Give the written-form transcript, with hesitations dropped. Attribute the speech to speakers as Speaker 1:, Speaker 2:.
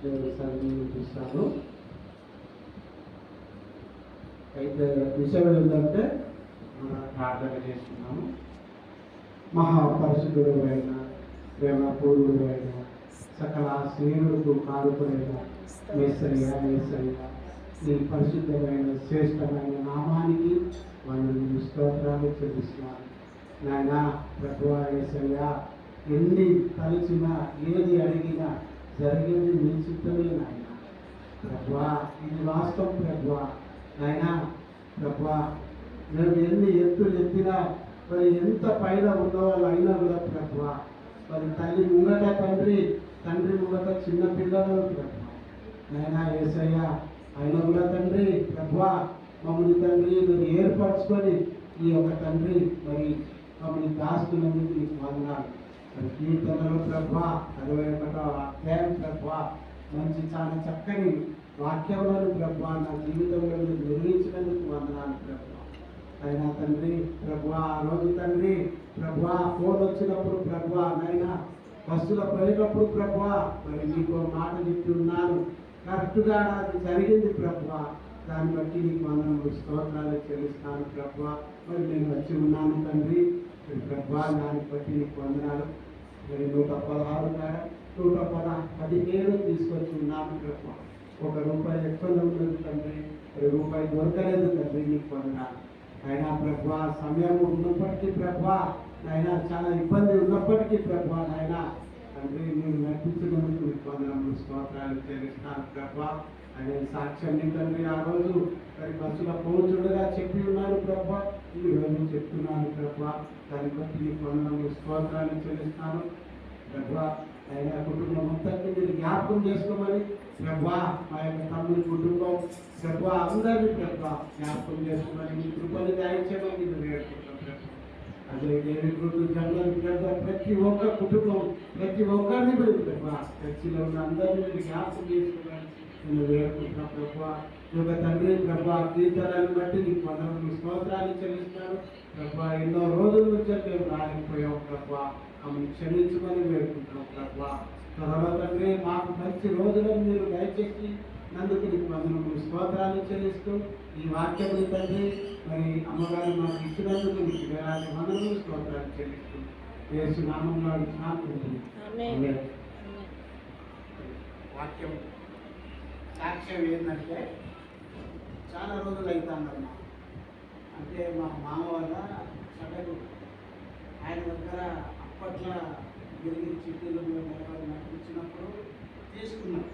Speaker 1: దేవుడి సన్నిధిని చూస్తాను. అయితే విషయం ఏంటంటే మనం ప్రార్థన చేస్తున్నాము. మహాపరిశుద్ధుడు అయిన ప్రేమపూర్ణుడు అయిన సకల స్నేహితులకు కారుకుడైన యేసయ్య నీ పరిశుద్ధమైన శ్రేష్టమైన నామానికి వందనములు స్తోత్రాలు చెల్లిస్తున్నాను. నాయన ప్రభువా యేసయ్య, ఎన్ని తలచినా ఏది అడిగినా జరిగేది నీ చిత్తమే నాయన. ప్రభువా ఇది వాస్తవం ప్రభువా. నాయన ప్రభువా, మేము ఎన్ని ఎత్తులు ఎత్తినా మరి ఎంత పైన ఉన్నవాళ్ళు అయినా కూడా ప్రభువా, మరి తల్లి ముంగట తండ్రి ముంగట చిన్న పిల్లలు ప్రభువా. నాయన యేసయ్య అయినా కూడా తండ్రి ప్రభువా, మమ్మల్ని తండ్రి మీరు ఏర్పరచుకొని ఈ యొక్క తండ్రి మరి మమ్మల్ని దాస్తున్నందుకు నీకు వందనాలు. మరి కీర్తనలు ప్రభువా 61వ అధ్యాయం ప్రభువా, మంచి చాలా చక్కని వాక్యములను ప్రభువా నా జీవితంలో మీరు నిర్మించినందుకు వందనాలు ప్రభువా. అయినా తండ్రి ప్రభువా, ఆ రోజు తండ్రి ప్రభువా ఫోన్ వచ్చినప్పుడు ప్రభువా, నైనా బస్సులో పోయేటప్పుడు ప్రభువా మరి నీకు మాట చెప్పి ఉన్నాను, కరెక్ట్గా అది జరిగింది ప్రభువా. దాన్ని బట్టి నీకు వందనములు స్తోత్రాలు చెల్లిస్తాను ప్రభువా. మరి నేను వచ్చి ఉన్నాను తండ్రి ప్రభువా, దాన్ని బట్టి నీకు వందనాలు. మరి 116 117 తీసుకొచ్చి ఉన్నాను ప్రభువా. ₹1 ఎక్కువ ఉన్నది తండ్రి, రూపాయి దొరకలేదు తండ్రి, నీకు వందనాలు. అయినా ప్రభువా సమయం ఉన్నప్పటికీ ప్రభువా, అయినా చాలా ఇబ్బంది ఉన్నప్పటికీ ప్రభువా, అయినా తండ్రి మీరు నడిపించినందుకు మీకు వందనములు స్తోత్రాలు చెల్లిస్తాను ప్రభువా. అనే సాక్ష్యాన్ని తండ్రి ఆ రోజు మరి బస్సులో పోచుడుగా చెప్పి ఉన్నారు ప్రభువా, ఈ రోజు చెప్తున్నాను ప్రభువా. దాన్ని బట్టి మీకు వందనములు స్తోత్రాలు చెల్లిస్తాను ప్రభువా. అయినా కుటుంబం మొత్తాన్ని మీరు జ్ఞాపకం చేసుకోమని ప్రభువా, మా యొక్క తమ్ముడి కుటుంబం ప్రభువా అందరినీ ప్రభువా జ్ఞాపకం చేసుకోమని మీ కృపని దయచేయమని మీరు వేడుకుంటాం ప్రభువా. అదే దేవి గురు జంగల్ ప్రభువా, ప్రతి ఒక్క కుటుంబం ప్రతి ఒక్కరిని మీరు ప్రభువా చర్చిలో ఉన్న అందరినీ మీరు జ్ఞాపకం చేసుకోమని నేను వేడుకుంటున్నాం ప్రభువా. ఈ యొక్క తండ్రి ప్రభువా కీర్తనలను బట్టి నీకు వందనములు స్తోత్రాలు చెల్లిస్తాను ప్రభువా. ఎన్నో రోజుల నుంచి మేము రాలేకపోయాం ప్రభువా, మమ్మల్ని క్షమించమని వేడుకుంటున్నాం ప్రభువా. త్వరలో తండ్రి మాకు మంచి రోజులను మీరు దయచేసి నందుకు నీకు వందనములు స్తోత్రాలు చెల్లిస్తూ ఈ వాక్యములు తండ్రి మరి అమ్మగారు మాకు ఇచ్చినందుకు నీకు వేలాది వందనములు స్తోత్రాలు చెల్లిస్తూ యేసు నామములో అడుగుతున్నాను. వాక్యం సాక్ష్యం ఏంటంటే చాలా రోజులు అవుతామన్నా, అంటే మా మామ వల్ల సడన్ ఆయన దగ్గర అప్పట్లో జరిగిన చిట్టీలు మేము నడిపించినప్పుడు తీసుకున్నాం.